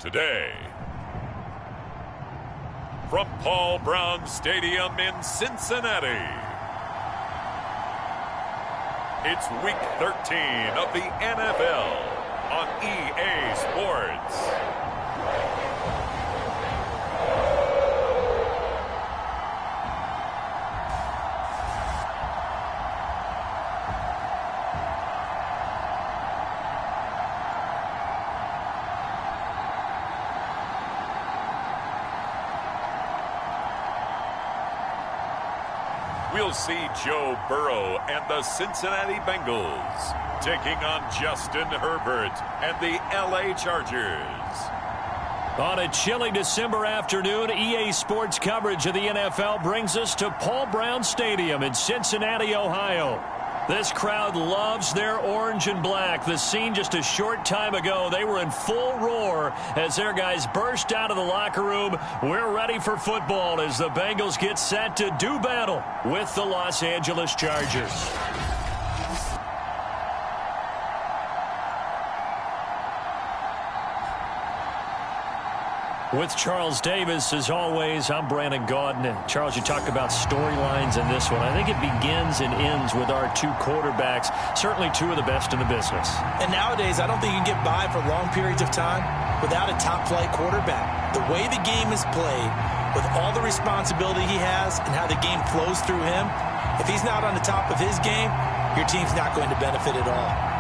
today. From Paul Brown Stadium in Cincinnati, it's Week 13 of the NFL on EA Sports. We'll see Joe Burrow and the Cincinnati Bengals taking on Justin Herbert and the LA Chargers. On a chilly December afternoon, EA Sports coverage of the NFL brings us to Paul Brown Stadium in Cincinnati, Ohio. This crowd loves their orange and black. The scene just a short time ago, they were in full roar as their guys burst out of the locker room. We're ready for football as the Bengals get set to do battle with the Los Angeles Chargers. With Charles Davis, as always, I'm Brandon Gaudin. And Charles, you talked about storylines in this one. I think it begins and ends with our two quarterbacks, certainly two of the best in the business. And nowadays, I don't think you can get by for long periods of time without a top-flight quarterback. The way the game is played, with all the responsibility he has and how the game flows through him, if he's not on the top of his game, your team's not going to benefit at all.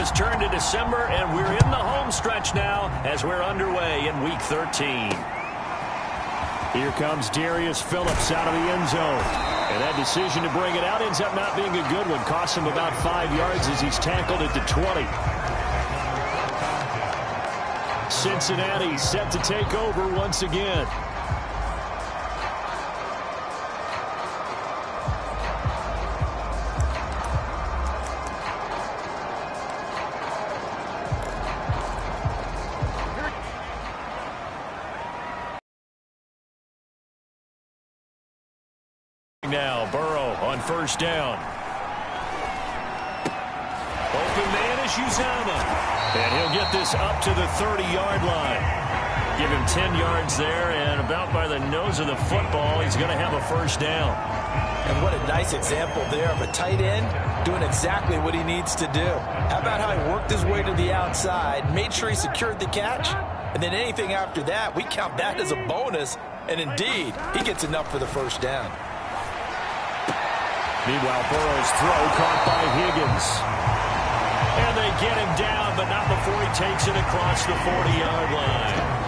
Has turned to December, and we're in the home stretch now as we're underway in Week 13. Here comes Darius Phillips out of the end zone. And that decision to bring it out ends up not being a good one. Costs him about 5 yards as he's tackled at the 20. Cincinnati set to take over once again. Now, Burrow on first down. Open man is Uzomah. And he'll get this up to the 30-yard line. Give him 10 yards there, and about by the nose of the football, he's going to have a first down. And what a nice example there of a tight end doing exactly what he needs to do. How about how he worked his way to the outside, made sure he secured the catch, and then anything after that, we count that as a bonus, and indeed, he gets enough for the first down. Meanwhile, Burrow's throw caught by Higgins. And they get him down, but not before he takes it across the 40-yard line.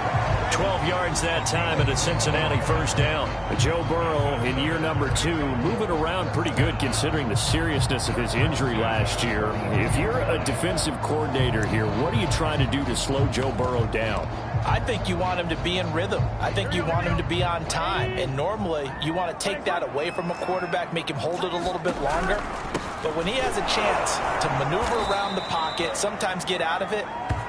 12 yards that time and a Cincinnati first down. Joe Burrow in year number 2, moving around pretty good considering the seriousness of his injury last year. If you're a defensive coordinator here, what are you trying to do to slow Joe Burrow down? I think you want him to be in rhythm. I think you want him to be on time. And normally, you want to take that away from a quarterback, make him hold it a little bit longer. But when he has a chance to maneuver around the pocket, sometimes get out of it,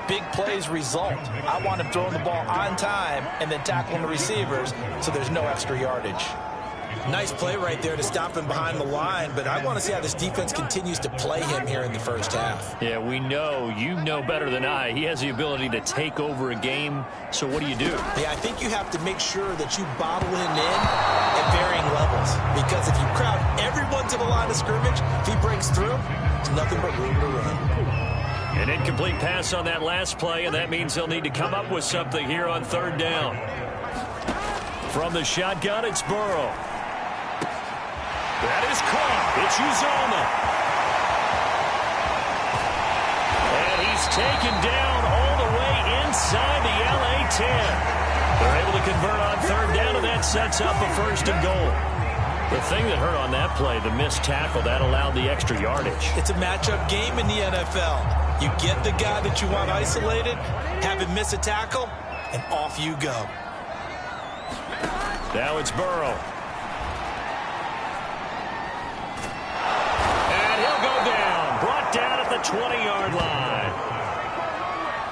big plays result. I want him throwing the ball on time and then tackling the receivers so there's no extra yardage. Nice play right there to stop him behind the line, but I want to see how this defense continues to play him here in the first half. Yeah, we know. You know better than I. He has the ability to take over a game, so what do you do? Yeah, I think you have to make sure that you bottle him in at varying levels, because if you crowd everyone to the line of scrimmage, if he breaks through, there's nothing but room to run. An incomplete pass on that last play, and that means they'll need to come up with something here on third down. From the shotgun, it's Burrow. That is caught. It's Uzomah. And he's taken down all the way inside the LA 10. They're able to convert on third down, and that sets up a first and goal. The thing that hurt on that play, the missed tackle, that allowed the extra yardage. It's a matchup game in the NFL. You get the guy that you want isolated, have him miss a tackle, and off you go. Now it's Burrow. Down at the 20-yard line.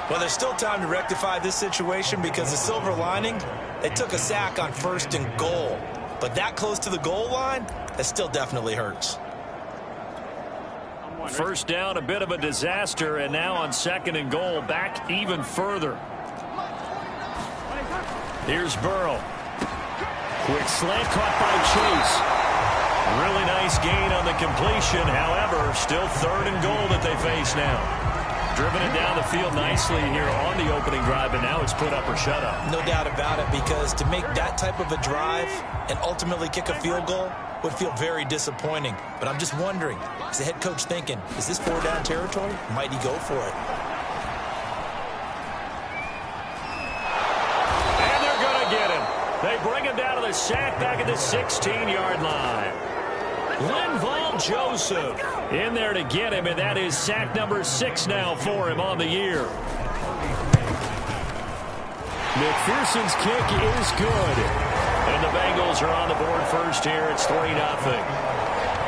Well, there's still time to rectify this situation because the silver lining, they took a sack on first and goal. But that close to the goal line, that still definitely hurts. First down, a bit of a disaster, and now on second and goal, back even further. Here's Burrow. Quick slant caught by Chase. Really nice gain on the completion. However, still third and goal that they face now. Driven it down the field nicely here on the opening drive, and now it's put up or shut up. No doubt about it, because to make that type of a drive and ultimately kick a field goal would feel very disappointing. But I'm just wondering, is the head coach thinking, is this four-down territory? Might he go for it? And they're going to get him. They bring him down to the sack back at the 16-yard line. Linval Joseph in there to get him, and that is sack number 6 now for him on the year. McPherson's kick is good. And the Bengals are on the board first here. It's 3-0.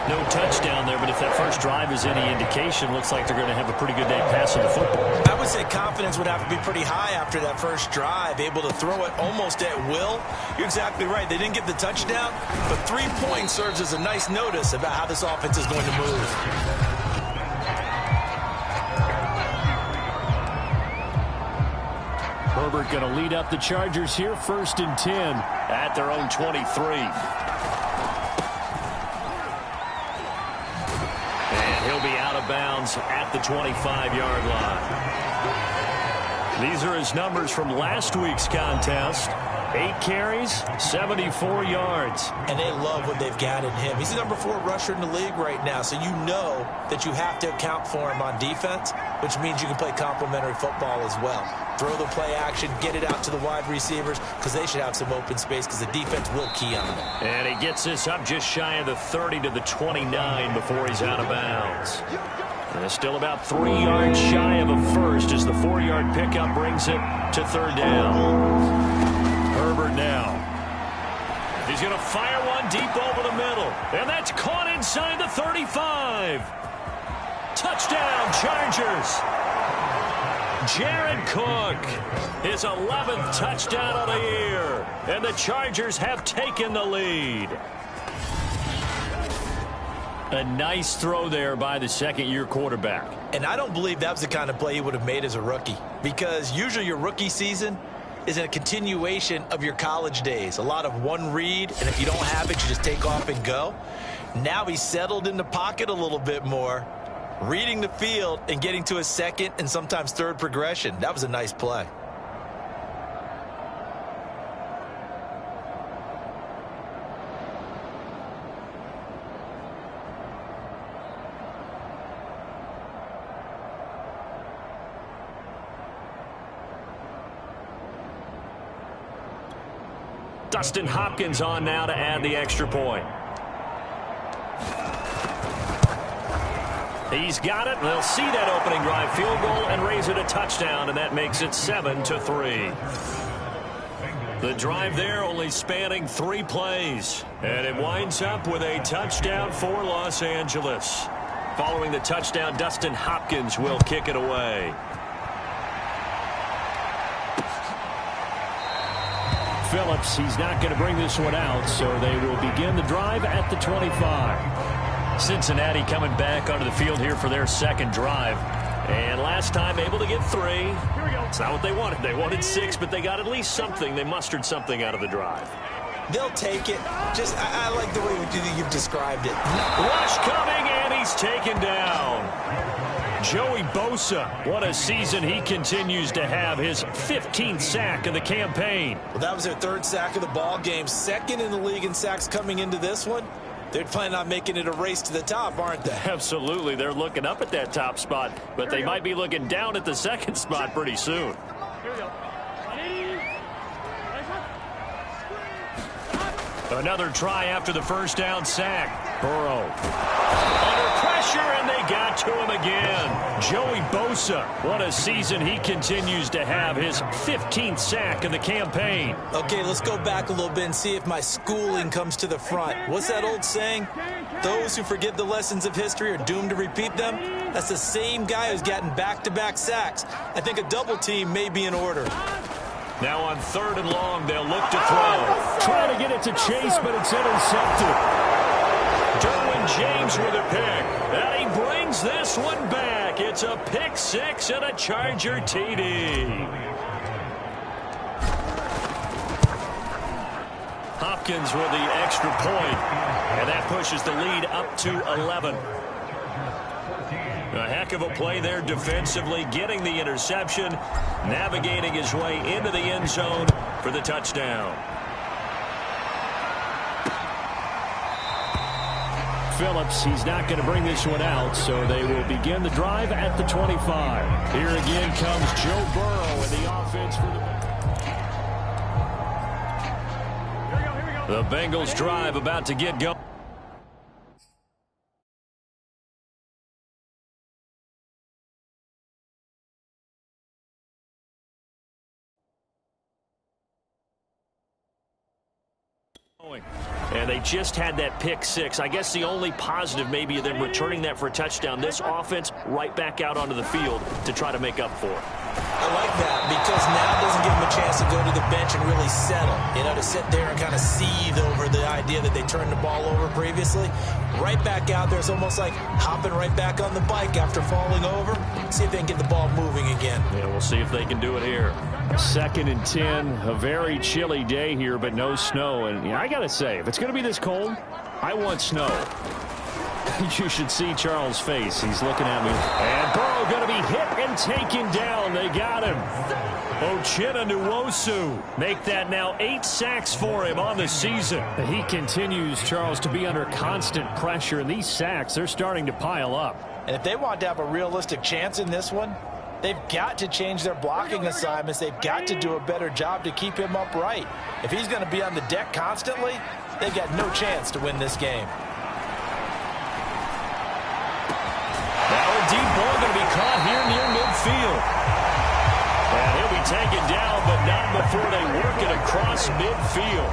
No touchdown there, but if that first drive is any indication, looks like they're going to have a pretty good day passing the football. I would say confidence would have to be pretty high after that first drive, able to throw it almost at will. You're exactly right. They didn't get the touchdown, but 3 points serves as a nice notice about how this offense is going to move. Herbert going to lead up the Chargers here, 1st and 10 at their own 23. Be out of bounds at the 25-yard line. These are his numbers from last week's contest. 8 carries, 74 yards. And they love what they've got in him. He's the number 4 rusher in the league right now, so you know that you have to account for him on defense, which means you can play complementary football as well. Throw the play action, get it out to the wide receivers, because they should have some open space, because the defense will key on them. And he gets this up just shy of the 30 to the 29 before he's out of bounds. And it's still about 3 yards shy of a first as the 4-yard pickup brings it to third down. Herbert now. He's going to fire one deep over the middle. And that's caught inside the 35. Touchdown, Chargers. Jared Cook, his 11th touchdown of the year. And the Chargers have taken the lead. A nice throw there by the second-year quarterback. And I don't believe that was the kind of play he would have made as a rookie. Because usually your rookie season, is a continuation of your college days. A lot of one read, and if you don't have it, you just take off and go. Now he's settled in the pocket a little bit more, reading the field and getting to a second and sometimes third progression. That was a nice play. Dustin Hopkins on now to add the extra point. He's got it. They'll see that opening drive field goal and raise it a touchdown, and that makes it 7-3. The drive there only spanning 3 plays, and it winds up with a touchdown for Los Angeles. Following the touchdown, Dustin Hopkins will kick it away. Phillips, he's not going to bring this one out, so they will begin the drive at the 25. Cincinnati coming back onto the field here for their second drive. And last time able to get 3. Here we go. It's not what they wanted. They wanted 6, but they got at least something. They mustered something out of the drive. They'll take it. Just, I like the way you've described it. Rush coming, and he's taken down. Joey Bosa, what a season he continues to have. His 15th sack of the campaign. Well, that was their 3rd sack of the ball game. 2nd in the league in sacks coming into this one. They're planning on making it a race to the top, aren't they? Absolutely. They're looking up at that top spot, but they might be looking down at the 2nd spot pretty soon. Another try after the first down sack. Burrow under pressure, and they got to him again. Joey Bosa, what a season he continues to have. His 15th sack of the campaign. Okay, let's go back a little bit and see if my schooling comes to the front. What's that old saying? Those who forget the lessons of history are doomed to repeat them. That's the same guy who's gotten back-to-back sacks. I think a double team may be in order. Now on 3rd and long, they'll look to throw. Trying to get it to Chase, but it's intercepted. Derwin James with a pick. And he brings this one back. It's a pick 6 and a Charger TD. Hopkins with the extra point. And that pushes the lead up to 11. A heck of a play there defensively, getting the interception, navigating his way into the end zone for the touchdown. Phillips, he's not going to bring this one out, so they will begin the drive at the 25. Here again comes Joe Burrow in the offense for the Bengals drive about to get going. And they just had that pick 6. I guess the only positive maybe of them returning that for a touchdown. This offense right back out onto the field to try to make up for it. I like that because now it doesn't give them a chance to go to the bench and really settle. You know, to sit there and kind of seethe over the idea that they turned the ball over previously. Right back out there. It's almost like hopping right back on the bike after falling over. See if they can get the ball moving again. Yeah, we'll see if they can do it here. 2nd and 10, a very chilly day here, but no snow. And I got to say, if it's going to be this cold, I want snow. You should see Charles' face. He's looking at me. And Burrow going to be hit and taken down. They got him. Uchenna Nwosu make that now 8 sacks for him on the season. He continues, Charles, to be under constant pressure. And these sacks, they're starting to pile up. And if they want to have a realistic chance in this one, they've got to change their blocking assignments. They've got to do a better job to keep him upright. If he's going to be on the deck constantly, they've got no chance to win this game. Now a deep ball going to be caught here near midfield. And he'll be taken down, but not before they work it across midfield.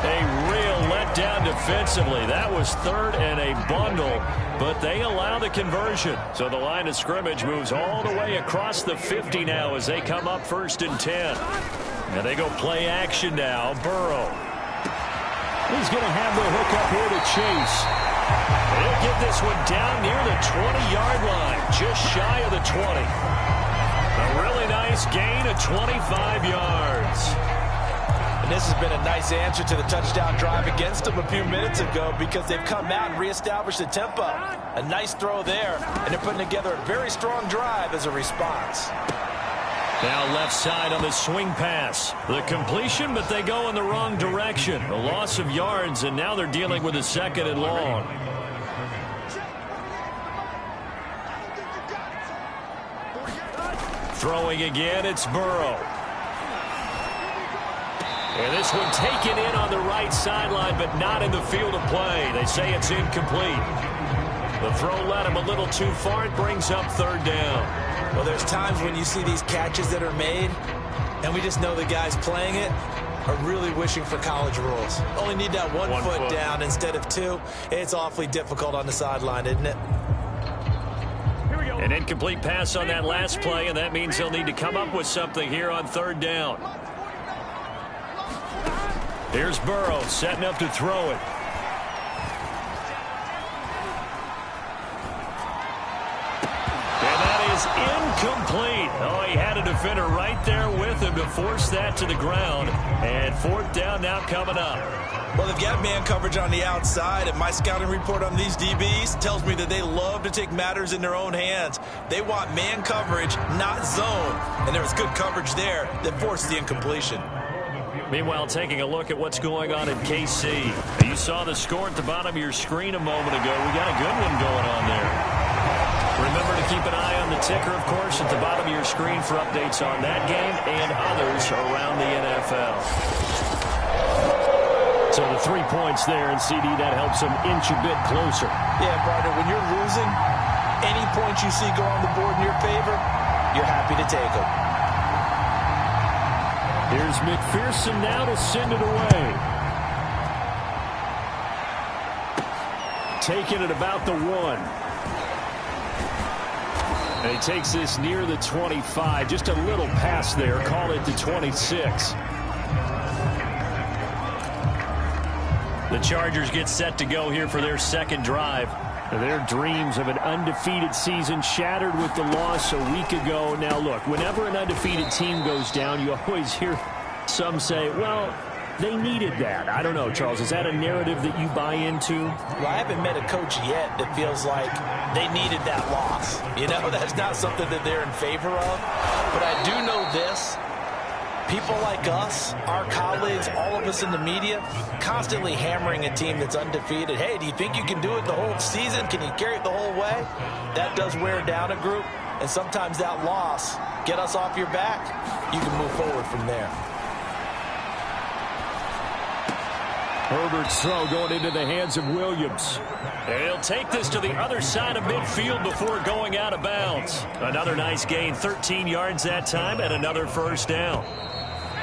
A real letdown defensively. That was 3rd and a bundle, but they allow the conversion. So the line of scrimmage moves all the way across the 50 now as they come up 1st and 10. And they go play action now. Burrow. He's going to have the hook up here to Chase. He'll get this one down near the 20-yard line, just shy of the 20. A really nice gain of 25 yards. And this has been a nice answer to the touchdown drive against them a few minutes ago because they've come out and reestablished the tempo. A nice throw there, and they're putting together a very strong drive as a response. Now left side on the swing pass. The completion, but they go in the wrong direction. A loss of yards, and now they're dealing with a 2nd and long. Throwing again, it's Burrow. And this one taken in on the right sideline, but not in the field of play. They say it's incomplete. The throw led him a little too far. It brings up 3rd down. Well, there's times when you see these catches that are made, and we just know the guys playing it are really wishing for college rules. Only need that one foot down instead of 2. It's awfully difficult on the sideline, isn't it? An incomplete pass on that last play, and that means they'll need to come up with something here on 3rd down. Here's Burrow setting up to throw it. And that is incomplete. Oh, he had a defender right there with him to force that to the ground. And 4th down now coming up. Well, they've got man coverage on the outside, and my scouting report on these DBs tells me that they love to take matters in their own hands. They want man coverage, not zone. And there was good coverage there that forced the incompletion. Meanwhile, taking a look at what's going on in KC. You saw the score at the bottom of your screen a moment ago. We got a good one going on there. Remember to keep an eye on the ticker, of course, at the bottom of your screen for updates on that game and others around the NFL. So the 3 points there, and CD, that helps them inch a bit closer. Yeah, partner, when you're losing, any points you see go on the board in your favor, you're happy to take them. Here's McPherson now to send it away. Taking it about the 1. And he takes this near the 25. Just a little pass there. Call it the 26. The Chargers get set to go here for their 2nd drive. Their dreams of an undefeated season shattered with the loss a week ago. Now, look, whenever an undefeated team goes down, you always hear some say, well, they needed that. I don't know, Charles. Is that a narrative that you buy into? Well, I haven't met a coach yet that feels like they needed that loss. You know, that's not something that they're in favor of. But I do know this. People like us, our colleagues, all of us in the media, constantly hammering a team that's undefeated. Hey, do you think you can do it the whole season? Can you carry it the whole way? That does wear down a group, and sometimes that loss, get us off your back, you can move forward from there. Herbert's throw going into the hands of Williams. And he'll take this to the other side of midfield before going out of bounds. Another nice gain, 13 yards that time, and another 1st down.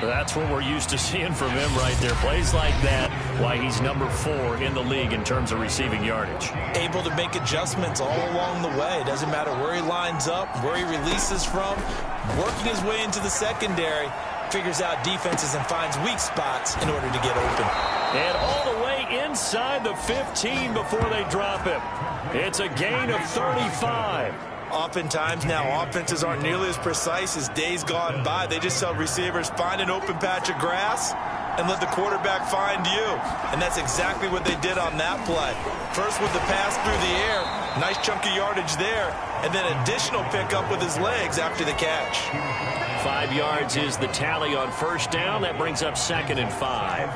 That's what we're used to seeing from him right there. Plays like that, why he's number 4 in the league in terms of receiving yardage. Able to make adjustments all along the way. Doesn't matter where he lines up, where he releases from. Working his way into the secondary, figures out defenses and finds weak spots in order to get open. And all the way inside the 15 before they drop him. It's a gain of 35. Oftentimes now, offenses aren't nearly as precise as days gone by. They just tell receivers, find an open patch of grass and let the quarterback find you. And that's exactly what they did on that play. First with the pass through the air, nice chunky yardage there, and then additional pickup with his legs after the catch. 5 yards is the tally on 1st down. That brings up 2nd and 5.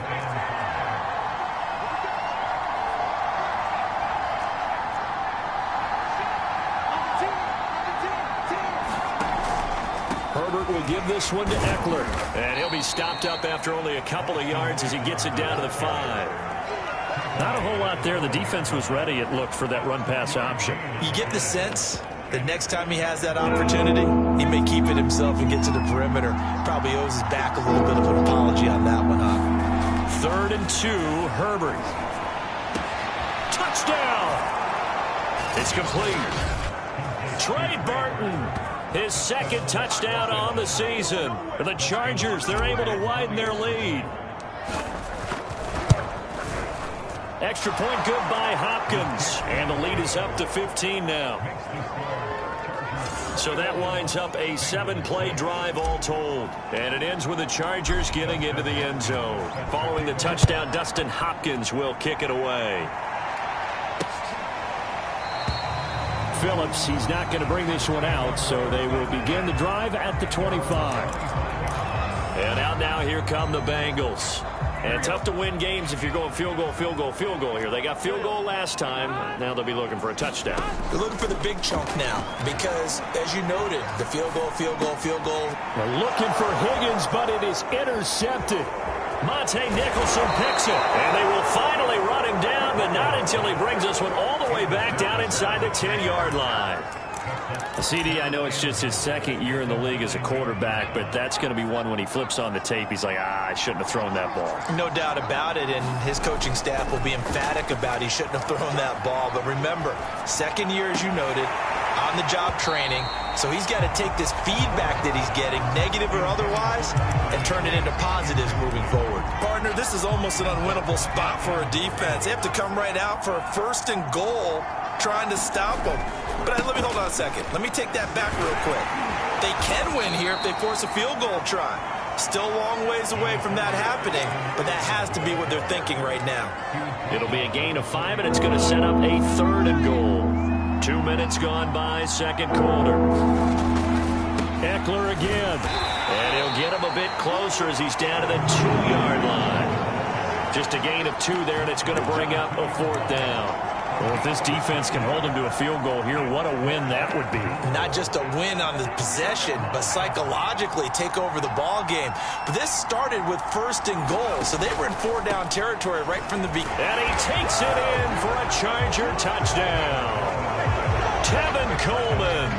Herbert will give this one to Eckler. And he'll be stopped up after only a couple of yards as he gets it down to the 5. Not a whole lot there. The defense was ready, it looked, for that run-pass option. You get the sense that next time he has that opportunity, he may keep it himself and get to the perimeter. Probably owes his back a little bit of an apology on that one, huh? 3rd and 2, Herbert. Touchdown! It's complete. Trey Burton, his 2nd touchdown on the season. The Chargers, they're able to widen their lead. Extra point good by Hopkins. And the lead is up to 15 now. So that winds up a 7-play drive all told. And it ends with the Chargers getting into the end zone. Following the touchdown, Dustin Hopkins will kick it away. Phillips, he's not going to bring this one out, so they will begin the drive at the 25. And out now, here come the Bengals. And tough to win games if you're going field goal, field goal, field goal here. They got field goal last time. Now they'll be looking for a touchdown. They're looking for the big chunk now because, as you noted, the field goal, field goal, field goal. They're looking for Higgins, but it is intercepted. Monte Nicholson picks it, and they will finally run him down, but not until he brings this one all the way back down inside the 10-yard line. CD, I know it's just his second year in the league as a quarterback, but that's going to be one when he flips on the tape. He's like, I shouldn't have thrown that ball. No doubt about it, and his coaching staff will be emphatic about he shouldn't have thrown that ball. But remember, second year, as you noted, on-the-job training, so he's got to take this feedback that he's getting, negative or otherwise, and turn it into positives moving forward. Partner, this is almost an unwinnable spot for a defense. They have to come right out for a 1st and goal, trying to stop them. But let me hold on a second. Let me take that back real quick. They can win here if they force a field goal try. Still a long ways away from that happening, but that has to be what they're thinking right now. It'll be a gain of 5, and it's going to set up a 3rd and goal. 2 minutes gone by, second quarter. Eckler again. And he'll get him a bit closer as he's down to the 2-yard line. Just a gain of 2 there, and it's going to bring up a 4th down. Well, if this defense can hold him to a field goal here, what a win that would be. Not just a win on the possession, but psychologically take over the ball game. But this started with 1st and goal, so they were in 4-down territory right from the beginning. And he takes it in for a Charger touchdown. Tevin Coleman,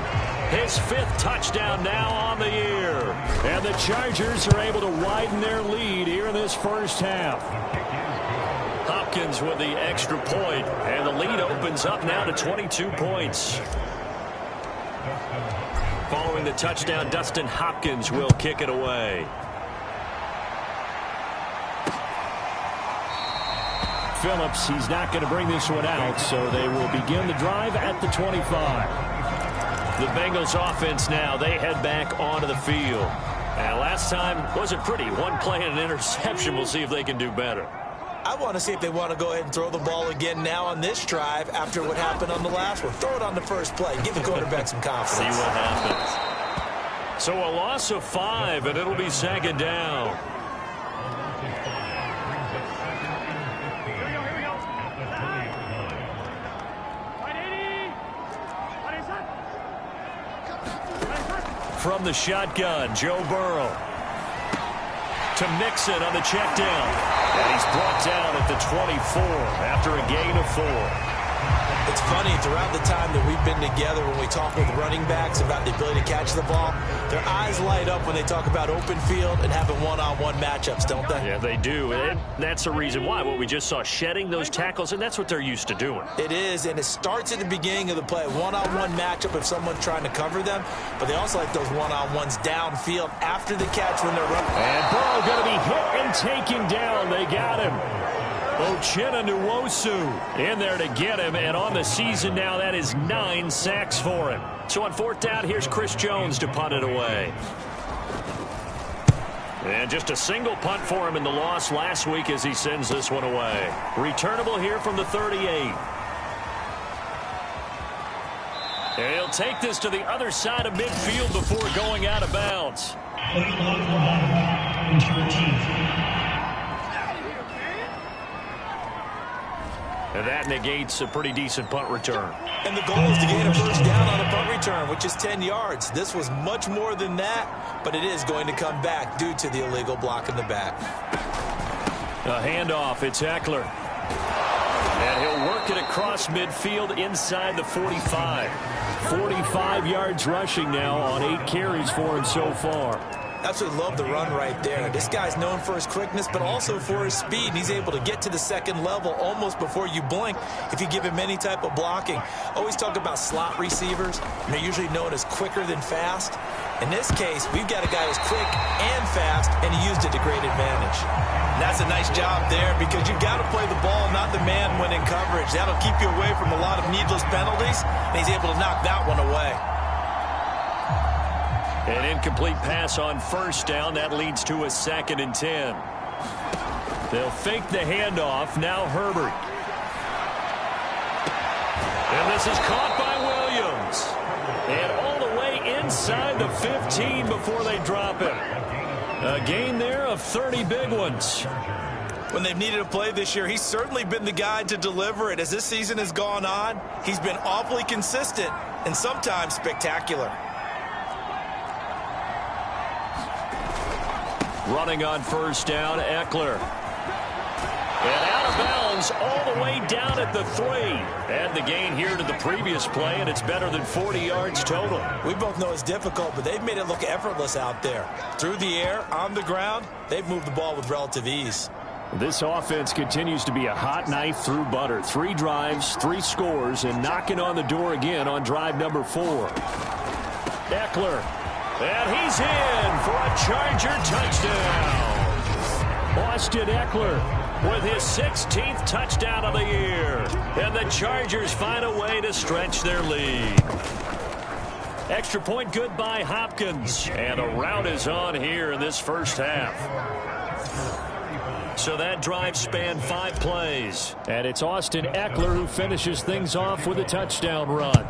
his 5th touchdown now on the year. And the Chargers are able to widen their lead here in this first half. Hopkins with the extra point, and the lead opens up now to 22 points. Following the touchdown, Dustin Hopkins will kick it away. Phillips, he's not going to bring this one out, so they will begin the drive at the 25. The Bengals offense now, they head back onto the field. And last time wasn't pretty. 1 play and an interception. We'll see if they can do better. I want to see if they want to go ahead and throw the ball again now on this drive after what happened on the last one. Throw it on the first play. Give the quarterback some confidence. See what happens. So a loss of 5, and it'll be 2nd down. From the shotgun, Joe Burrow. To Mixon on the check down. And he's brought down at the 24 after a gain of 4. It's funny, throughout the time that we've been together, when we talk with running backs about the ability to catch the ball, their eyes light up when they talk about open field and having one-on-one matchups, don't they? Yeah, they do. And that's the reason why. What we just saw, shedding those tackles, and that's what they're used to doing. It is, and it starts at the beginning of the play. One-on-one matchup if someone's trying to cover them, but they also like those one-on-ones downfield after the catch when they're running. And Burrow going to be hit and taken down. They got him. Uchenna Nwosu in there to get him, and on the season now, that is 9 sacks for him. So on 4th down, here's Chris Jones to punt it away. And just a single punt for him in the loss last week as he sends this one away. Returnable here from the 38. And he'll take this to the other side of midfield before going out of bounds. And that negates a pretty decent punt return. And the goal is to gain a 1st down on a punt return, which is 10 yards. This was much more than that, but it is going to come back due to the illegal block in the back. A handoff, it's Eckler. And he'll work it across midfield inside the 45. 45 yards rushing now on 8 carries for him so far. Absolutely love the run right there. This guy's known for his quickness, but also for his speed. And he's able to get to the 2nd level almost before you blink if you give him any type of blocking. Always talk about slot receivers, and they're usually known as quicker than fast. In this case, we've got a guy who's quick and fast, and he used it to great advantage. And that's a nice job there because you've got to play the ball, not the man when in coverage. That'll keep you away from a lot of needless penalties, and he's able to knock that one away. An incomplete pass on first down. That leads to a 2nd and 10. They'll fake the handoff. Now Herbert. And this is caught by Williams. And all the way inside the 15 before they drop him. A gain there of 30 big ones. When they've needed a play this year, he's certainly been the guy to deliver it. As this season has gone on, he's been awfully consistent and sometimes spectacular. Running on first down, Eckler. And out of bounds all the way down at the 3. Add the gain here to the previous play, and it's better than 40 yards total. We both know it's difficult, but they've made it look effortless out there. Through the air, on the ground, they've moved the ball with relative ease. This offense continues to be a hot knife through butter. 3 drives, 3 scores, and knocking on the door again on drive number 4. Eckler. And he's in for a Charger touchdown. Austin Eckler with his 16th touchdown of the year. And the Chargers find a way to stretch their lead. Extra point good by Hopkins. And a rout is on here in this first half. So that drive spanned 5 plays. And it's Austin Eckler who finishes things off with a touchdown run.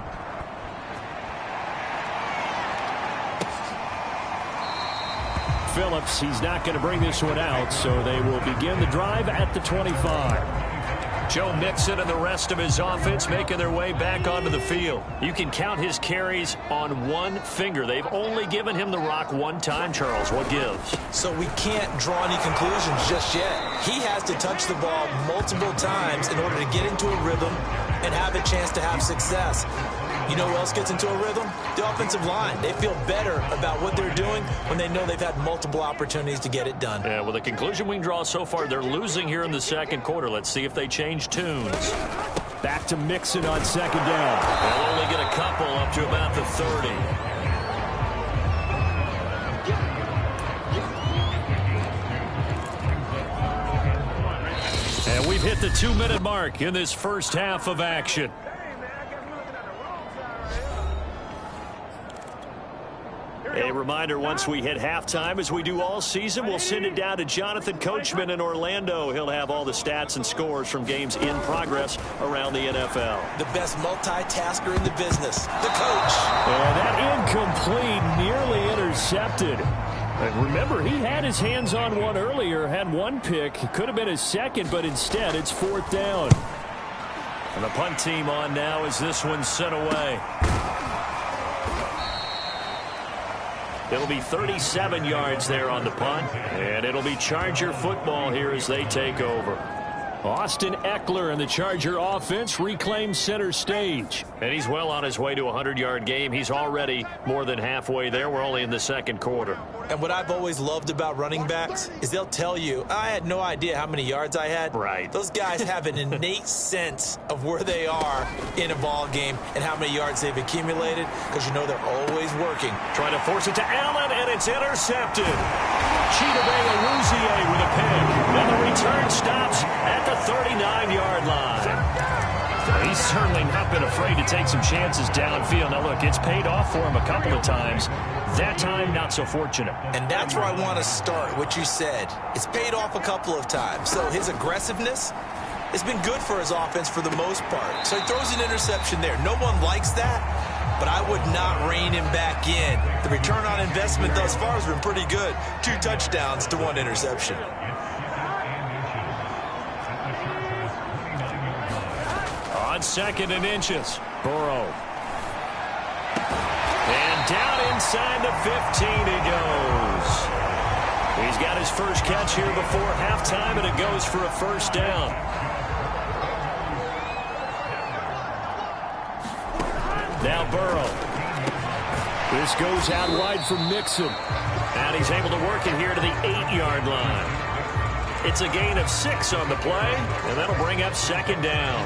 Phillips, he's not going to bring this one out, so they will begin the drive at the 25. Joe Mixon and the rest of his offense making their way back onto the field. You can count his carries on one finger. They've only given him the rock one time, Charles. What gives? So we can't draw any conclusions just yet. He has to touch the ball multiple times in order to get into a rhythm and have a chance to have success. You know who else gets into a rhythm? The offensive line. They feel better about what they're doing when they know they've had multiple opportunities to get it done. Yeah, well, the conclusion we can draw so far, they're losing here in the second quarter. Let's see if they change tunes. Back to Mixon on second down. They'll only get a couple up to about the 30. And we've hit the 2-minute mark in this first half of action. A reminder, once we hit halftime, as we do all season, we'll send it down to Jonathan Coachman in Orlando. He'll have all the stats and scores from games in progress around the NFL. The best multitasker in the business, the coach. And that incomplete, nearly intercepted. And remember, he had his hands on one earlier, had one pick. It could have been his second, but instead it's 4th down. And the punt team on now as this one's sent away. It'll be 37 yards there on the punt, and it'll be Charger football here as they take over. Austin Eckler and the Charger offense reclaim center stage. And he's well on his way to a 100-yard game. He's already more than halfway there. We're only in the second quarter. And what I've always loved about running backs is they'll tell you, I had no idea how many yards I had. Right. Those guys have an innate sense of where they are in a ball game and how many yards they've accumulated, because you know they're always working. Trying to force it to Allen, and it's intercepted. Chidobe Awuzie with a pick. And the return stops at the 39-yard line. He's certainly not been afraid to take some chances downfield. Now, look, it's paid off for him a couple of times. That time, not so fortunate. And that's where I want to start, what you said. It's paid off a couple of times. So his aggressiveness has been good for his offense for the most part. So he throws an interception there. No one likes that, but I would not rein him back in. The return on investment thus far has been pretty good. 2 touchdowns to 1 interception. On 2nd and inches, Burrow. And down inside the 15 he goes. He's got his first catch here before halftime, and it goes for a first down. Now Burrow. This goes out wide for Mixon. And he's able to work it here to the 8-yard line. It's a gain of 6 on the play, and that'll bring up second down.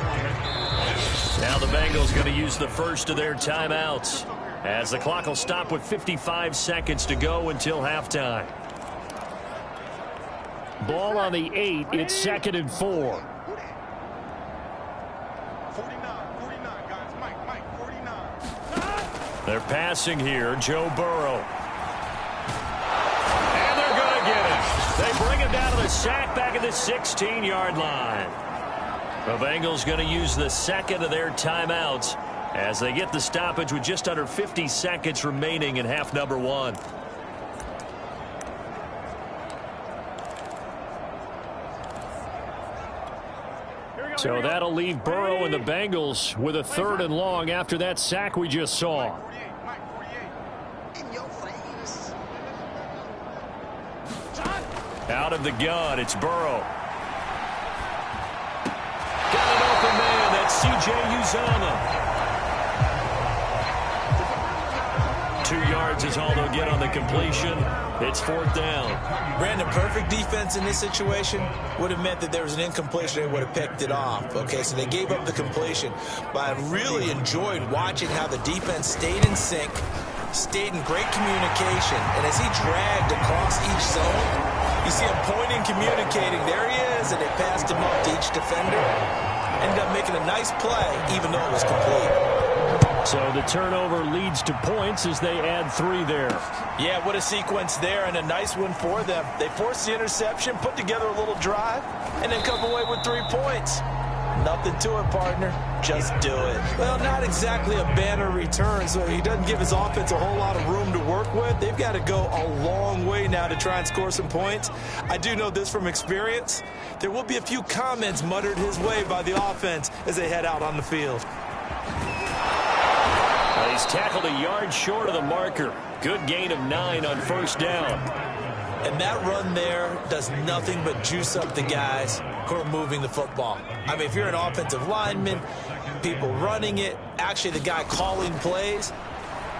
Now the Bengals going to use the first of their timeouts, as the clock will stop with 55 seconds to go until halftime. Ball on the 8. It's 2nd and 4. 49, guys. Mike, 49. They're passing here. Joe Burrow. sack back at the 16-yard line. The Bengals going to use the second of their timeouts as they get the stoppage with just under 50 seconds remaining in half number 1. So that'll leave Burrow and the Bengals with a 3rd and long after that sack we just saw. Out of the gun, it's Burrow. Got an open man, that's C.J. Uzomah. 2 yards is all they'll get on the completion. It's 4th down. Brandon, perfect defense in this situation would have meant that there was an incompletion. They would have picked it off. Okay, so they gave up the completion. But I really enjoyed watching how the defense stayed in sync, stayed in great communication. And as he dragged across each zone, you see him pointing, communicating. There he is, and they passed him up to each defender. Ended up making a nice play, even though it was complete. So the turnover leads to points as they add 3 there. Yeah, what a sequence there, and a nice one for them. They forced the interception, put together a little drive, and then come away with 3 points. Nothing to it, partner. Just do it. Well, not exactly a banner return, so he doesn't give his offense a whole lot of room to work with. They've got to go a long way now to try and score some points. I do know this from experience. There will be a few comments muttered his way by the offense as they head out on the field. He's tackled a yard short of the marker. Good gain of 9 on 1st down. And that run there does nothing but juice up the guys who are moving the football. I mean, if you're an offensive lineman, people running it, actually the guy calling plays,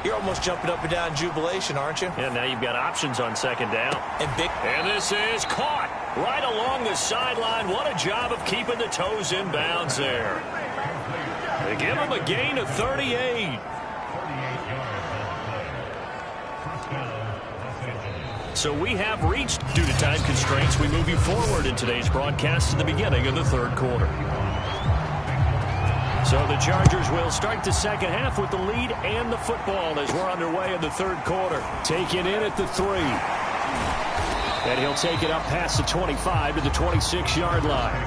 you're almost jumping up and down in jubilation, aren't you? Yeah, now you've got options on 2nd down. And this is caught right along the sideline. What a job of keeping the toes in bounds there. They give him a gain of 38. So we have reached, due to time constraints, we move you forward in today's broadcast to the beginning of the 3rd quarter. So the Chargers will start the 2nd half with the lead and the football as we're underway in the 3rd quarter. Taken in at the 3. And he'll take it up past the 25 to the 26-yard line.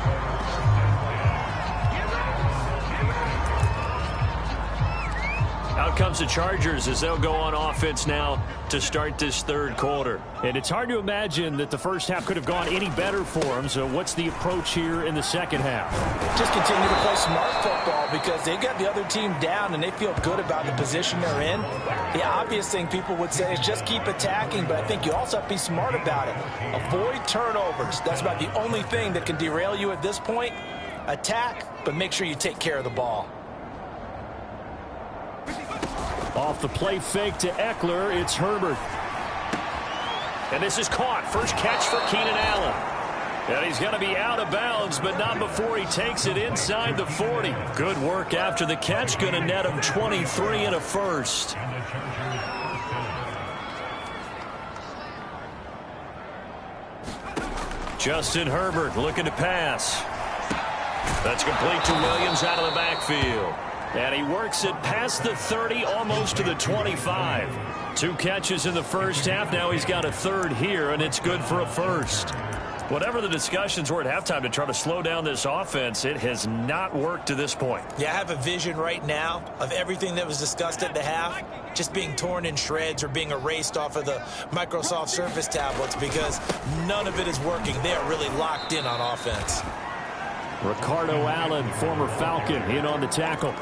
Out comes the Chargers as they'll go on offense now to start this 3rd quarter. And it's hard to imagine that the first half could have gone any better for them. So what's the approach here in the 2nd half? Just continue to play smart football because they've got the other team down and they feel good about the position they're in. The obvious thing people would say is just keep attacking, but I think you also have to be smart about it. Avoid turnovers. That's about the only thing that can derail you at this point. Attack, but make sure you take care of the ball. Off the play fake to Eckler, it's Herbert. And this is caught. First catch for Keenan Allen. And he's going to be out of bounds, but not before he takes it inside the 40. Good work after the catch. Going to net him 23 and a first. Justin Herbert looking to pass. That's complete to Williams out of the backfield. And he works it past the 30, almost to the 25. 2 catches in the first half. Now he's got a 3rd here, and it's good for a first. Whatever the discussions were at halftime to try to slow down this offense, it has not worked to this point. Yeah, I have a vision right now of everything that was discussed at the half just being torn in shreds or being erased off of the Microsoft Surface tablets because none of it is working. They are really locked in on offense. Ricardo Allen, former Falcon, in on the tackle.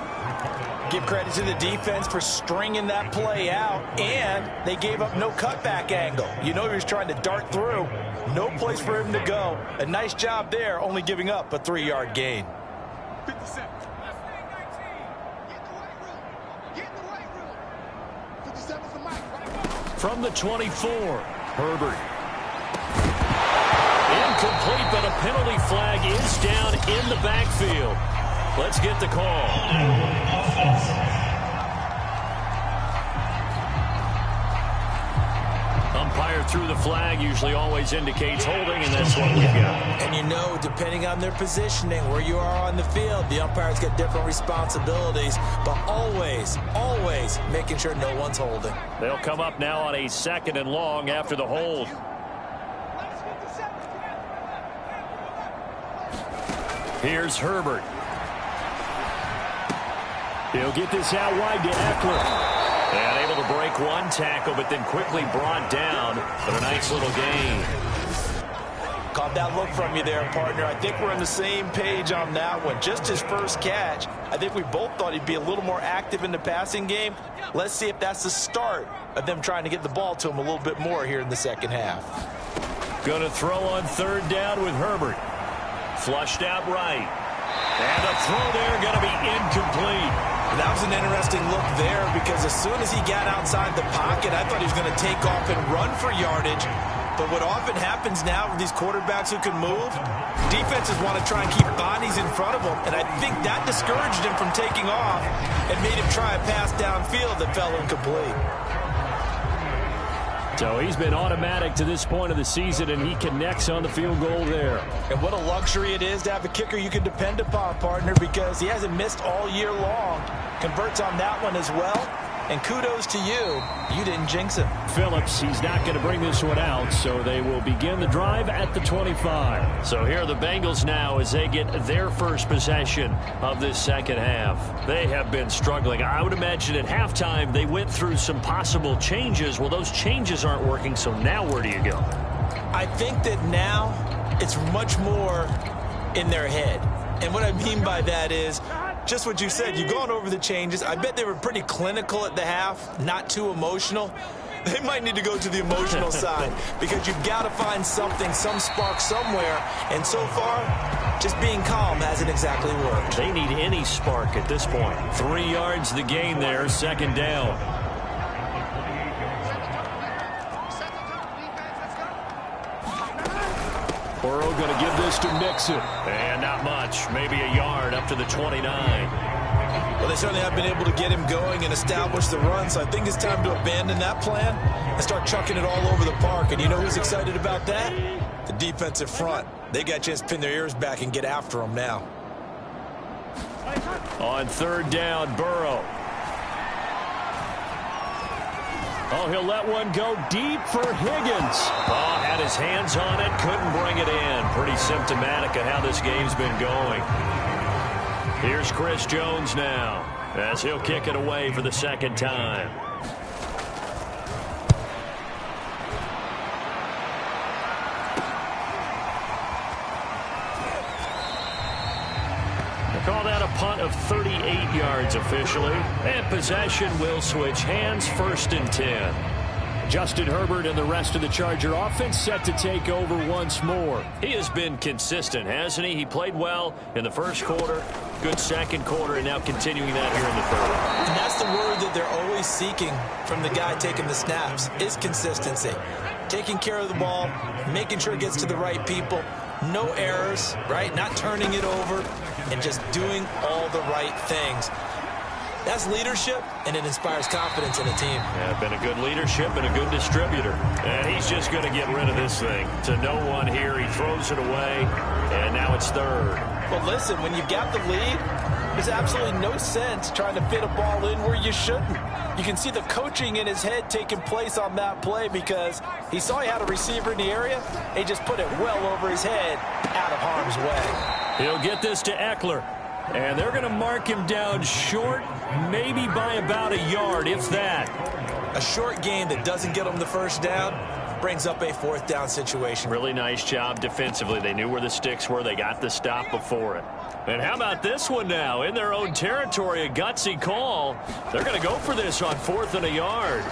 Give credit to the defense for stringing that play out, and they gave up no cutback angle. You know he was trying to dart through. No place for him to go. A nice job there, only giving up a 3-yard gain. 57. From the 24, Herbert. Incomplete, but a penalty flag is down in the backfield. Let's get the call. Umpire threw the flag, usually always indicates holding, and that's what we've got. And you know, depending on their positioning, where you are on the field, the umpires get different responsibilities, but always, always making sure no one's holding. They'll come up now on a 2nd and long after the hold. Here's Herbert. He'll get this out wide to Eckler. And able to break one tackle, but then quickly brought down for a nice little gain. Caught that look from you there, partner. I think we're on the same page on that one. Just his first catch. I think we both thought he'd be a little more active in the passing game. Let's see if that's the start of them trying to get the ball to him a little bit more here in the second half. Going to throw on third down with Herbert. Flushed out right. And a throw there going to be incomplete. That was an interesting look there because as soon as he got outside the pocket, I thought he was going to take off and run for yardage. But what often happens now with these quarterbacks who can move, defenses want to try and keep bodies in front of them. And I think that discouraged him from taking off and made him try a pass downfield that fell incomplete. So he's been automatic to this point of the season, and he connects on the field goal there. And what a luxury it is to have a kicker you can depend upon, partner, because he hasn't missed all year long. Converts on that one as well. And kudos to you. You didn't jinx him. Phillips, he's not going to bring this one out, so they will begin the drive at the 25. So here are the Bengals now as they get their first possession of this second half. They have been struggling. I would imagine at halftime they went through some possible changes. Well, those changes aren't working, so now where do you go? I think that now it's much more in their head. And what I mean by that is just what you said. You've gone over the changes. I bet they were pretty clinical at the half, not too emotional. They might need to go to the emotional side because you've got to find something, some spark somewhere. And so far, just being calm hasn't exactly worked. They need any spark at this point. 3 yards the gain there, second down. Burrow going to give this to Mixon. And not much. Maybe a yard up to the 29. Well, they certainly have been able to get him going and establish the run, so I think it's time to abandon that plan and start chucking it all over the park. And you know who's excited about that? The defensive front. They got a chance to pin their ears back and get after him now. On third down, Burrow. Oh, he'll let one go deep for Higgins. Oh, had his hands on it, couldn't bring it in. Pretty symptomatic of how this game's been going. Here's Chris Jones now as he'll kick it away for the second time. Call that a punt of 38 yards officially. And possession will switch hands, 1st and 10. Justin Herbert and the rest of the Charger offense set to take over once more. He has been consistent, hasn't he? He played well in the first quarter, good second quarter, and now continuing that here in the third. And that's the word that they're always seeking from the guy taking the snaps, is consistency. Taking care of the ball, making sure it gets to the right people. No errors, right? Not turning it over and just doing all the right things. That's leadership, and it inspires confidence in a team. Yeah, been a good leadership and a good distributor. And he's just going to get rid of this thing. To no one here, he throws it away, and now it's third. Well, listen, when you've got the lead, there's absolutely no sense trying to fit a ball in where you shouldn't. You can see the coaching in his head taking place on that play because he saw he had a receiver in the area, and he just put it well over his head out of harm's way. He'll get this to Eckler. And they're going to mark him down short, maybe by about a yard, if that. A short gain that doesn't get them the first down brings up a 4th down situation. Really nice job defensively. They knew where the sticks were. They got the stop before it. And how about this one now? In their own territory, a gutsy call. They're going to go for this on 4th and a yard.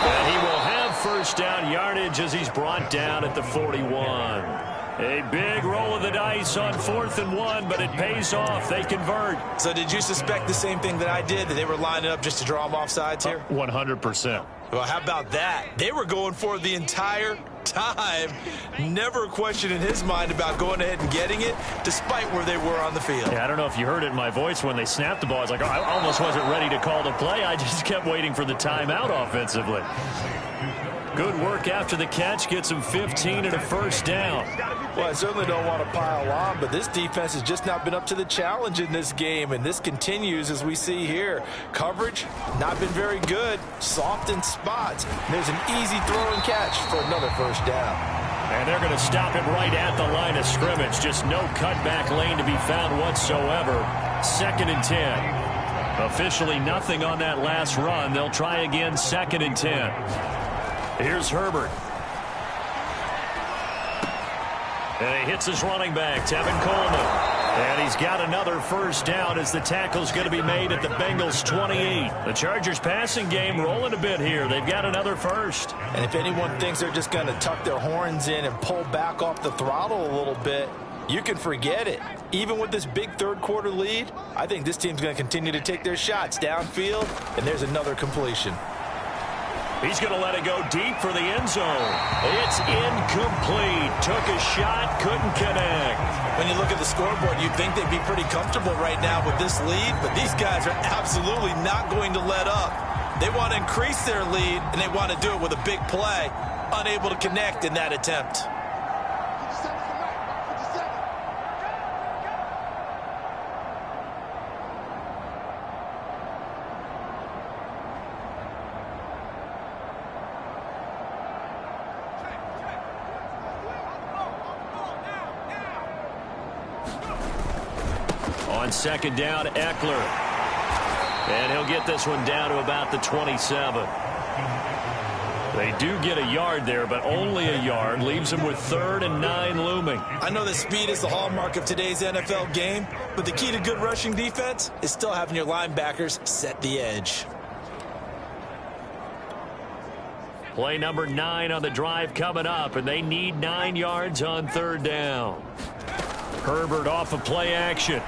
And he will have first down yardage as he's brought down at the 41. A big roll of the dice on 4th and 1, but it pays off. They convert. So did you suspect the same thing that I did, that they were lining up just to draw them off sides here? 100%. Well, how about that? They were going for it the entire time. Never a question in his mind about going ahead and getting it, despite where they were on the field. Yeah, I don't know if you heard it in my voice when they snapped the ball. I was like, oh, I almost wasn't ready to call the play. I just kept waiting for the timeout offensively. Good work after the catch. Gets him 15 and a first down. Well, I certainly don't want to pile on, but this defense has just not been up to the challenge in this game, and this continues as we see here. Coverage, not been very good. Soft in spots. And there's an easy throw and catch for another first down. And they're going to stop him right at the line of scrimmage. Just no cutback lane to be found whatsoever. 2nd and 10. Officially nothing on that last run. They'll try again, 2nd and 10. Here's Herbert. And he hits his running back, Tevin Coleman. And he's got another first down as the tackle's going to be made at the Bengals' 28. The Chargers passing game rolling a bit here. They've got another first. And if anyone thinks they're just going to tuck their horns in and pull back off the throttle a little bit, you can forget it. Even with this big third-quarter lead, I think this team's going to continue to take their shots downfield, and there's another completion. He's going to let it go deep for the end zone. It's incomplete. Took a shot, couldn't connect. When you look at the scoreboard, you'd think they'd be pretty comfortable right now with this lead, but these guys are absolutely not going to let up. They want to increase their lead, and they want to do it with a big play. Unable to connect in that attempt. On 2nd down, Eckler. And he'll get this one down to about the 27. They do get a yard there, but only a yard. Leaves them with 3rd and 9 looming. I know that speed is the hallmark of today's NFL game, but the key to good rushing defense is still having your linebackers set the edge. Play number 9 on the drive coming up, and they need 9 yards on 3rd down. Herbert off of play action.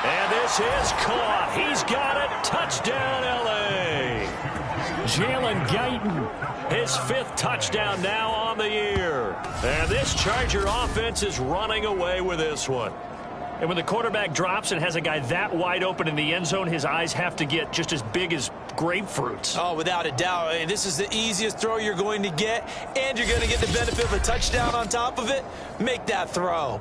And this is caught. He's got it. Touchdown, L.A. Jalen Guyton, his 5th touchdown now on the year. And this Charger offense is running away with this one. And when the quarterback drops and has a guy that wide open in the end zone, his eyes have to get just as big as grapefruits. Oh, without a doubt. This is the easiest throw you're going to get, and you're going to get the benefit of a touchdown on top of it. Make that throw.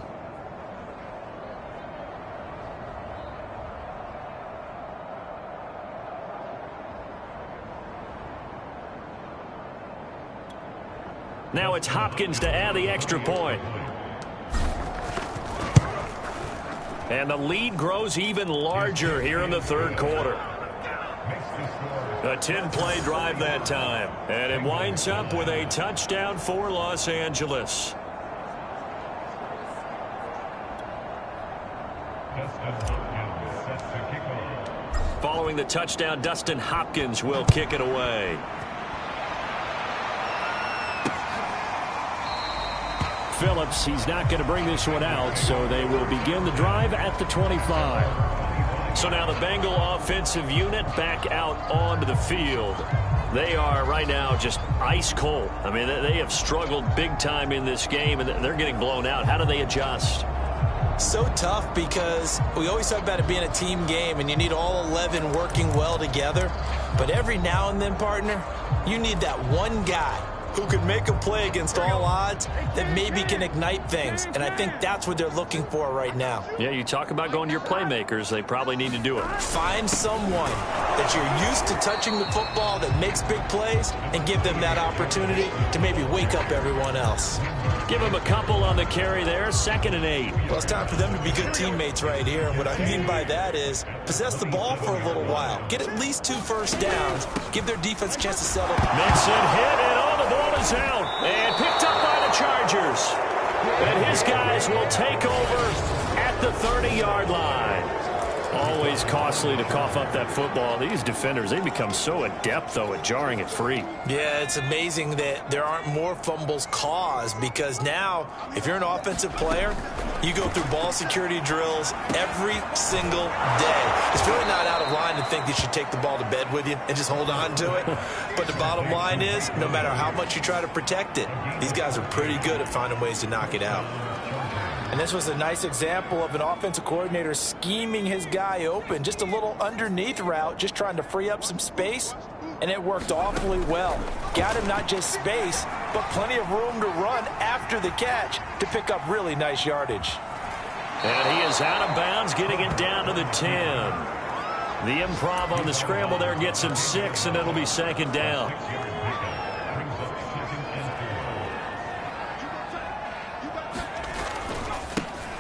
Now it's Hopkins to add the extra point. And the lead grows even larger here in the 3rd quarter. A 10-play drive that time. And it winds up with a touchdown for Los Angeles. Following the touchdown, Dustin Hopkins will kick it away. Phillips, he's not going to bring this one out, so they will begin the drive at the 25. So now the Bengal offensive unit back out onto the field. They are right now just ice cold. I mean, they have struggled big time in this game, and they're getting blown out. How do they adjust? So tough because we always talk about it being a team game, and you need all 11 working well together. But every now and then, partner, you need that one guy who can make a play against all odds that maybe can ignite things. And I think that's what they're looking for right now. Yeah, you talk about going to your playmakers. They probably need to do it. Find someone that you're used to touching the football that makes big plays and give them that opportunity to maybe wake up everyone else. Give them a couple on the carry there. 2nd and 8. Well, it's time for them to be good teammates right here. And what I mean by that is possess the ball for a little while. Get at least 2 first downs. Give their defense a chance to settle. Mixon hit, and all the ball is out. And picked up by the Chargers. And his guys will take over at the 30-yard line. Always costly to cough up that football. These defenders, they become so adept, though, at jarring it free. Yeah, it's amazing that there aren't more fumbles caused, because now, if you're an offensive player, you go through ball security drills every single day. It's really not out of line to think you should take the ball to bed with you and just hold on to it. But the bottom line is, no matter how much you try to protect it, these guys are pretty good at finding ways to knock it out. And this was a nice example of an offensive coordinator scheming his guy open. Just a little underneath route, just trying to free up some space. And it worked awfully well. Got him not just space, but plenty of room to run after the catch to pick up really nice yardage. And he is out of bounds, getting it down to the 10. The improv on the scramble there gets him 6, and it'll be 2nd down.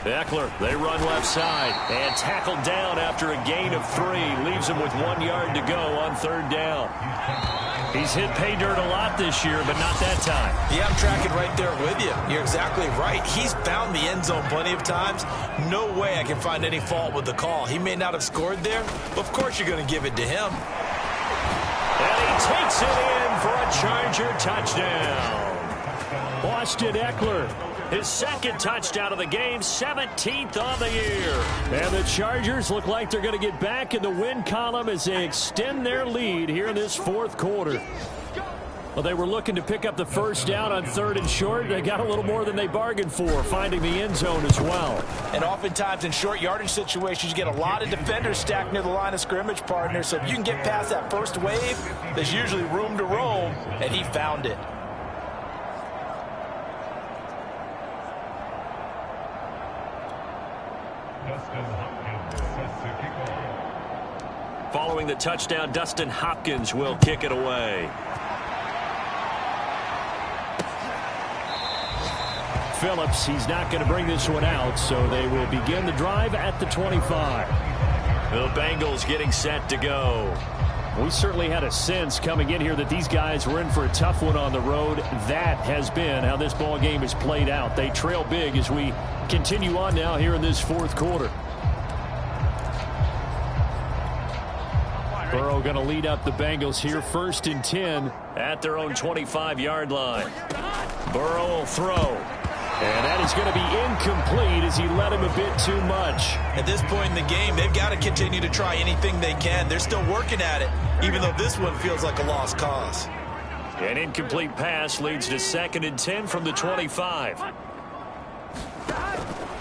Eckler, they run left side and tackled down after a gain of 3. Leaves him with 1 yard to go on 3rd down. He's hit pay dirt a lot this year, but not that time. Yeah, I'm tracking right there with you. You're exactly right. He's found the end zone plenty of times. No way I can find any fault with the call. He may not have scored there, but of course you're going to give it to him. And he takes it in for a Charger touchdown. Austin Eckler, his 2nd touchdown of the game, 17th on the year. And the Chargers look like they're going to get back in the win column as they extend their lead here in this 4th quarter. Well, they were looking to pick up the 1st down on 3rd and short. They got a little more than they bargained for, finding the end zone as well. And oftentimes in short yardage situations, you get a lot of defenders stacked near the line of scrimmage, partner. So if you can get past that first wave, there's usually room to roam, and he found it. Following the touchdown, Dustin Hopkins will kick it away. Phillips, he's not going to bring this one out, so they will begin the drive at the 25. The Bengals getting set to go. We certainly had a sense coming in here that these guys were in for a tough one on the road. That has been how this ball game is played out. They trail big as we continue on now here in this 4th quarter. Burrow going to lead up the Bengals here, 1st and 10 at their own 25-yard line. Burrow will throw. And that is going to be incomplete as he led him a bit too much. At this point in the game, they've got to continue to try anything they can. They're still working at it, even though this one feels like a lost cause. An incomplete pass leads to 2nd and 10 from the 25.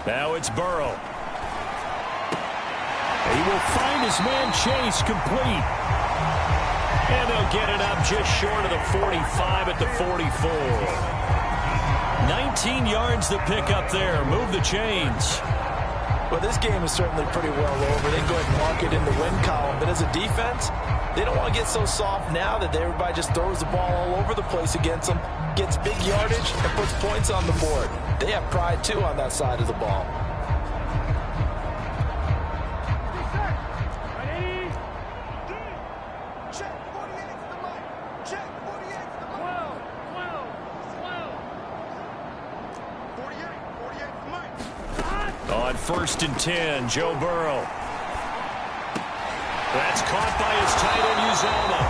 Now it's Burrow. He will find his man Chase complete. And they'll get it up just short of the 45 at the 44. 19 yards to pick up there. Move the chains. Well, this game is certainly pretty well over. They can go ahead and mark it in the win column. But as a defense, they don't want to get so soft now that everybody just throws the ball all over the place against them, gets big yardage, and puts points on the board. They have pride, too, on that side of the ball. On 1st and 10, Joe Burrow. That's caught by his tight end, Uzomah.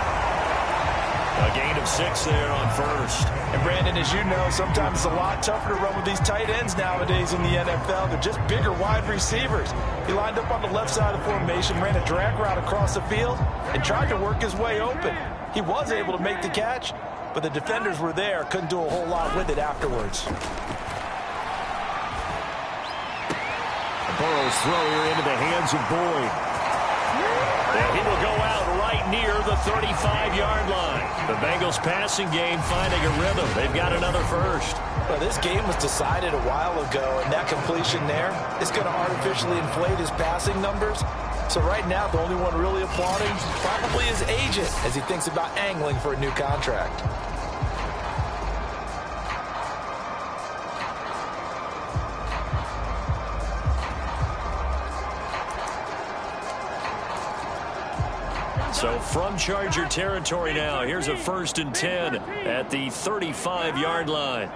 A gain of 6 there on 1st. And Brandon, as you know, sometimes it's a lot tougher to run with these tight ends nowadays in the NFL. They're just bigger wide receivers. He lined up on the left side of the formation, ran a drag route across the field, and tried to work his way open. He was able to make the catch, but the defenders were there, couldn't do a whole lot with it afterwards. Burrow's throw here into the hands of Boyd. And he will go out right near the 35-yard line. The Bengals passing game finding a rhythm. They've got another 1st. Well, this game was decided a while ago, and that completion there is going to artificially inflate his passing numbers. So right now, the only one really applauding probably his agent as he thinks about angling for a new contract. So from Charger territory now, here's a 1st and 10 at the 35-yard line.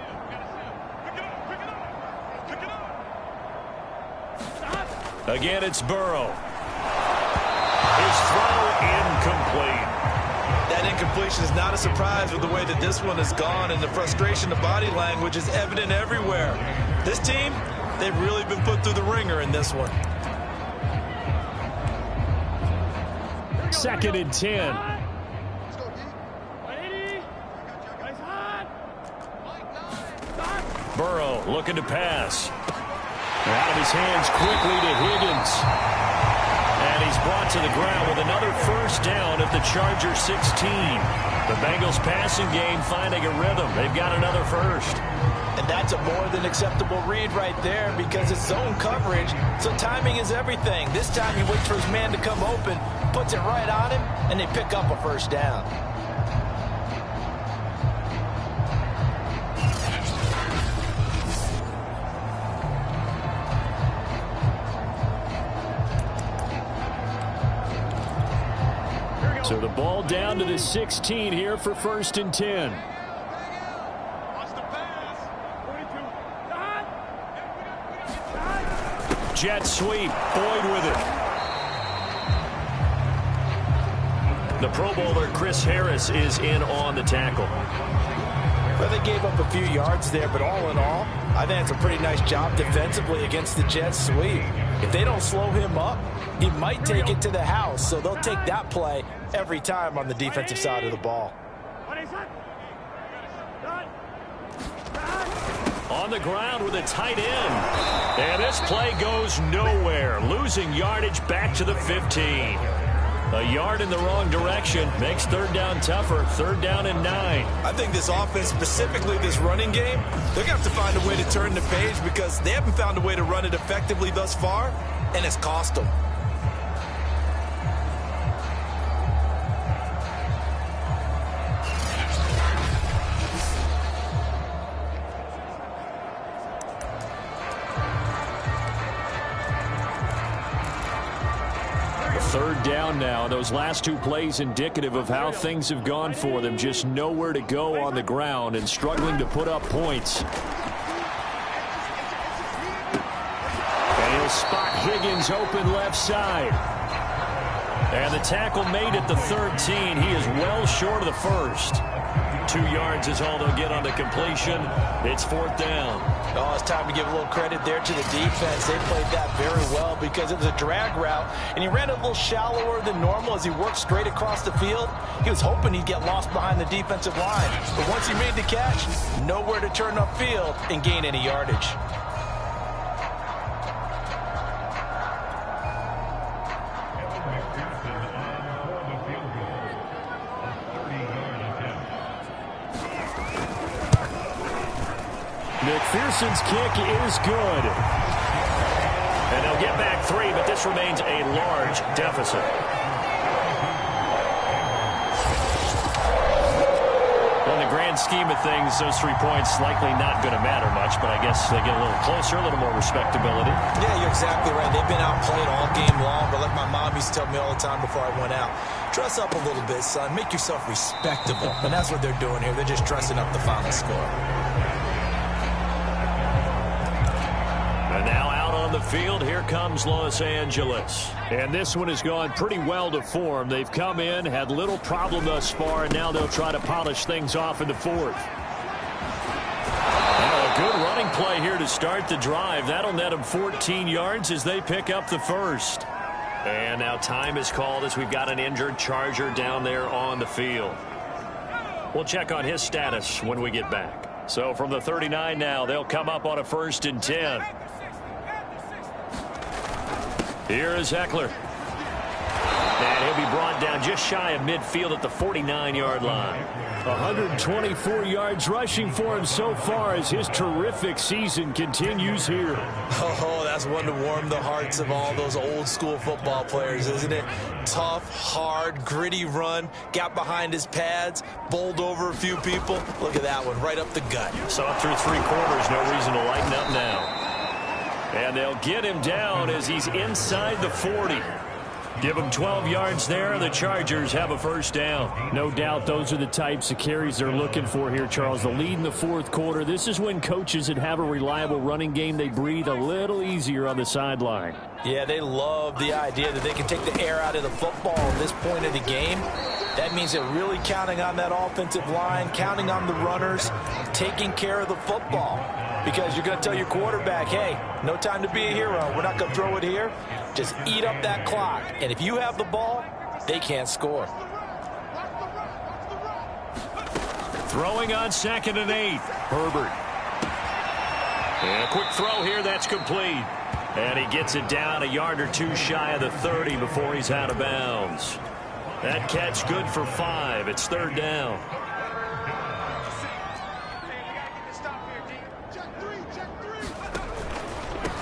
Again, it's Burrow. His throw incomplete. That incompletion is not a surprise with the way that this one has gone, and the frustration, the body language is evident everywhere. This team, they've really been put through the ringer in this one. 2nd and 10. Burrow looking to pass. Out of his hands quickly to Higgins. And he's brought to the ground with another 1st down at the Charger 16. The Bengals passing game finding a rhythm. They've got another 1st. And that's a more than acceptable read right there because it's zone coverage, so timing is everything. This time he waits for his man to come open, puts it right on him, and they pick up a 1st down. So the ball down to the 16 here for 1st and 10. Jet sweep. Boyd with it. The Pro Bowler Chris Harris is in on the tackle. Well, they gave up a few yards there, but all in all, I think it's a pretty nice job defensively against the jet sweep. If they don't slow him up, he might take it to the house, so they'll take that play every time on the defensive side of the ball. On the ground with a tight end. And this play goes nowhere. Losing yardage back to the 15. A yard in the wrong direction makes 3rd down tougher. 3rd down and 9. I think this offense, specifically this running game, they're going to have to find a way to turn the page because they haven't found a way to run it effectively thus far, and it's cost them. Third down now. Those last 2 plays indicative of how things have gone for them. Just nowhere to go on the ground and struggling to put up points. And he'll spot Higgins open left side. And the tackle made at the 13. He is well short of the first. 2 yards is all they'll get on the completion. It's 4th down. Oh, it's time to give a little credit there to the defense. They played that very well because it was a drag route, and he ran it a little shallower than normal as he worked straight across the field. He was hoping he'd get lost behind the defensive line. But once he made the catch, nowhere to turn upfield and gain any yardage. McPherson's kick is good. And they'll get back 3, but this remains a large deficit. In the grand scheme of things, those 3 points likely not going to matter much, but I guess they get a little closer, a little more respectability. Yeah, you're exactly right. They've been outplayed all game long, but like my mom used to tell me all the time before I went out, dress up a little bit, son. Make yourself respectable. And that's what they're doing here. They're just dressing up the final score. And now out on the field, here comes Los Angeles. And this one has gone pretty well to form. They've come in, had little problem thus far, and now they'll try to polish things off in the 4th. Now a good running play here to start the drive. That'll net them 14 yards as they pick up the first. And now time is called as we've got an injured Charger down there on the field. We'll check on his status when we get back. So from the 39 now, they'll come up on a 1st and 10. Here is Eckler. And he'll be brought down just shy of midfield at the 49-yard line. 124 yards rushing for him so far as his terrific season continues here. Oh, that's one to warm the hearts of all those old-school football players, isn't it? Tough, hard, gritty run, got behind his pads, bowled over a few people. Look at that one, right up the gut. So up through 3 quarters, no reason to lighten up now. And they'll get him down as he's inside the 40. Give him 12 yards there. The Chargers have a 1st down. No doubt those are the types of carries they're looking for here, Charles. The lead in the 4th quarter. This is when coaches that have a reliable running game, they breathe a little easier on the sideline. Yeah, they love the idea that they can take the air out of the football at this point of the game. That means they're really counting on that offensive line, counting on the runners, taking care of the football. Because you're going to tell your quarterback, hey, no time to be a hero. We're not going to throw it here. Just eat up that clock. And if you have the ball, they can't score. Throwing on 2nd and 8. Herbert. And a quick throw here. That's complete. And he gets it down a yard or 2 shy of the 30 before he's out of bounds. That catch good for 5. It's 3rd down.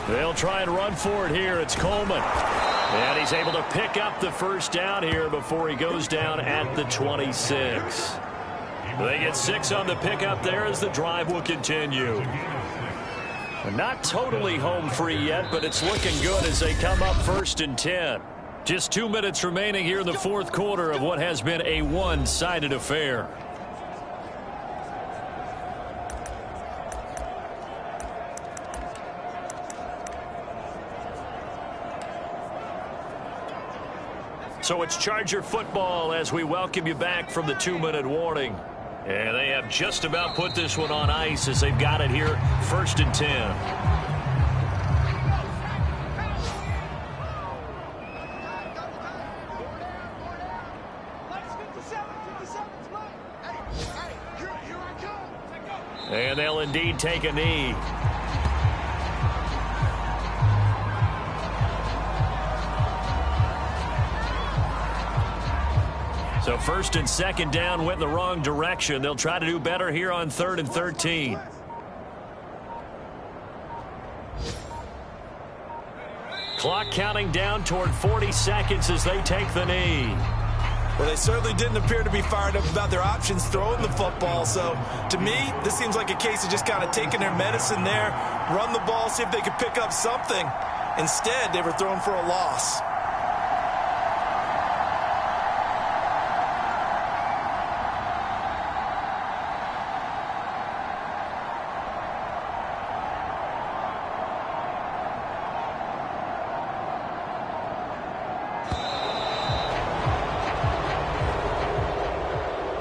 They'll try and run for it here. It's Coleman. And he's able to pick up the 1st down here before he goes down at the 26. They get 6 on the pickup there as the drive will continue. Not totally home free yet, but it's looking good as they come up 1st and 10. Just 2 minutes remaining here in the fourth quarter of what has been a one-sided affair. So it's Charger football as we welcome you back from the 2-minute warning. And they have just about put this one on ice as they've got it here, 1st and 10. And they'll indeed take a knee. So 1st and 2nd down went in the wrong direction. They'll try to do better here on 3rd and 13. Clock counting down toward 40 seconds as they take the knee. Well, they certainly didn't appear to be fired up about their options throwing the football. So, to me, this seems like a case of just kind of taking their medicine there, run the ball, see if they could pick up something. Instead, they were thrown for a loss.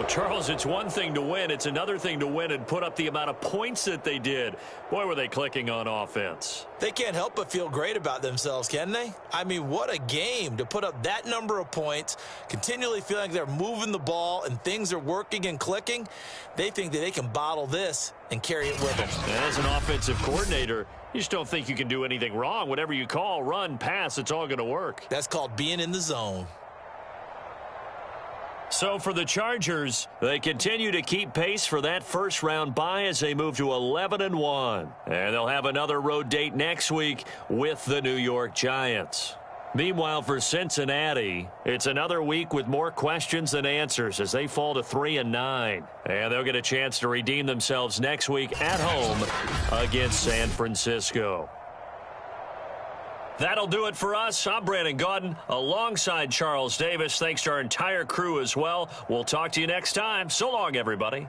Charles, it's one thing to win. It's another thing to win and put up the amount of points that they did. Boy, were they clicking on offense. They can't help but feel great about themselves, can they? I mean, what a game to put up that number of points, continually feeling like they're moving the ball and things are working and clicking. They think that they can bottle this and carry it with them. And as an offensive coordinator, you just don't think you can do anything wrong. Whatever you call, run, pass, it's all going to work. That's called being in the zone. So for the Chargers, they continue to keep pace for that first-round bye as they move to 11-1. And they'll have another road date next week with the New York Giants. Meanwhile, for Cincinnati, it's another week with more questions than answers as they fall to 3-9. And they'll get a chance to redeem themselves next week at home against San Francisco. That'll do it for us. I'm Brandon Gaudin alongside Charles Davis. Thanks to our entire crew as well. We'll talk to you next time. So long, everybody.